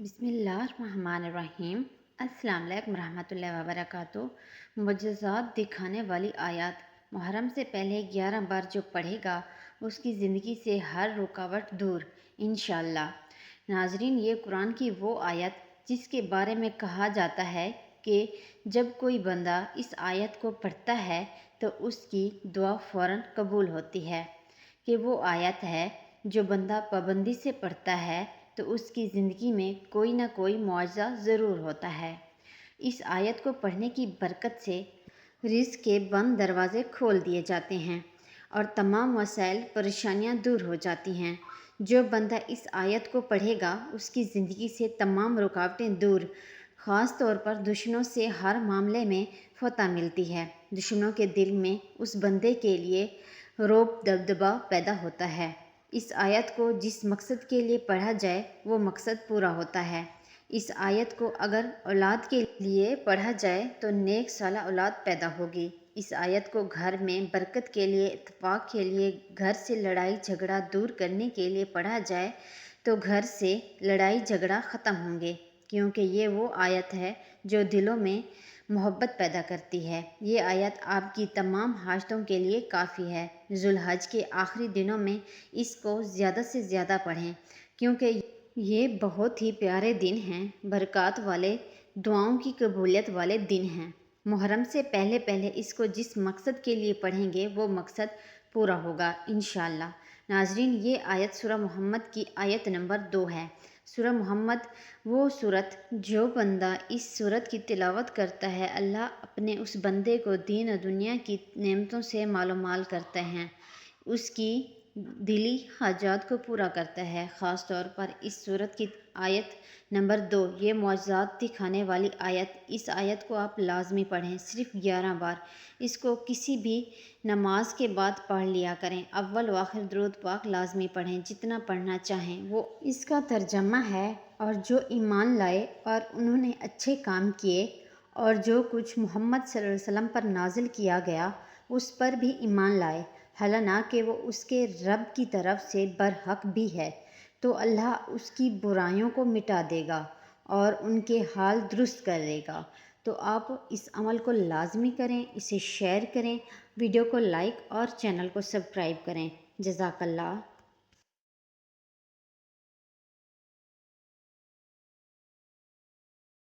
बिस्मिल्लाहिर्रहमानिर्रहीम। अस्सलाम वालेकुम रहमतुल्लाहि व बरकातुहू। मुअज्जज़ात दिखाने वाली आयत। मुहर्रम से पहले 11 बार जो पढ़ेगा उसकी ज़िंदगी से हर रुकावट दूर इंशाअल्लाह। नाज़रीन, ये कुरान की वो आयत जिसके बारे में कहा जाता है कि जब कोई बंदा इस आयत को पढ़ता है तो उसकी दुआ फ़ौरन कबूल होती है। कि वो आयत है जो बंदा पाबंदी से पढ़ता है तो उसकी ज़िंदगी में कोई ना कोई मुआवजा ज़रूर होता है। इस आयत को पढ़ने की बरकत से रिज़्क़ के बंद दरवाज़े खोल दिए जाते हैं और तमाम मसाइल परेशानियां दूर हो जाती हैं। जो बंदा इस आयत को पढ़ेगा उसकी ज़िंदगी से तमाम रुकावटें दूर, ख़ास तौर पर दुश्मनों से हर मामले में फतह मिलती है। दुश्मनों के दिल में उस बंदे के लिए रौब दबदबा पैदा होता है। इस आयत को जिस मकसद के लिए पढ़ा जाए वो मकसद पूरा होता है। इस आयत को अगर औलाद के लिए पढ़ा जाए तो नेक साला औलाद पैदा होगी। इस आयत को घर में बरकत के लिए, इत्तफाक के लिए, घर से लड़ाई झगड़ा दूर करने के लिए पढ़ा जाए तो घर से लड़ाई झगड़ा ख़त्म होंगे, क्योंकि ये वो आयत है जो दिलों में मोहब्बत पैदा करती है। ये आयत आपकी तमाम हाजतों के लिए काफ़ी है। ज़ुल्हज के आखिरी दिनों में इसको ज़्यादा से ज़्यादा पढ़ें, क्योंकि ये बहुत ही प्यारे दिन हैं, बरक़ात वाले, दुआओं की कबूलियत वाले दिन हैं। मुहर्रम से पहले पहले इसको जिस मकसद के लिए पढ़ेंगे वो मकसद पूरा होगा इंशाअल्लाह। नाज़रीन, ये आयत सूरह मोहम्मद की आयत नंबर 2 है। सूरह मोहम्मद वो सूरत, जो बंदा इस सूरत की तिलावत करता है अल्लाह अपने उस बंदे को दीन और दुनिया की नेमतों से मालूमाल करते हैं, उसकी दिली हाजात को पूरा करता है। ख़ास तौर पर इस सूरत की आयत नंबर 2 ये मुअज्जज़ात दिखाने वाली आयत। इस आयत को आप लाजमी पढ़ें, सिर्फ 11 बार। इसको किसी भी नमाज के बाद पढ़ लिया करें। अव्वल व आखिर दुरूद पाक लाजमी पढ़ें, जितना पढ़ना चाहें वो। इसका तर्जमा है, और जो ईमान लाए और उन्होंने अच्छे काम किए और जो कुछ मोहम्मद सल्लल्लाहु अलैहि वसल्लम पर नाजिल किया गया उस पर भी ईमान लाए, हालांकि वो उसके रब की तरफ से बरहक भी है, तो अल्लाह उसकी बुराइयों को मिटा देगा और उनके हाल दुरुस्त कर देगा। तो आप इस अमल को लाजमी करें, इसे शेयर करें, वीडियो को लाइक और चैनल को सब्सक्राइब करें। जज़ाकल्लाह।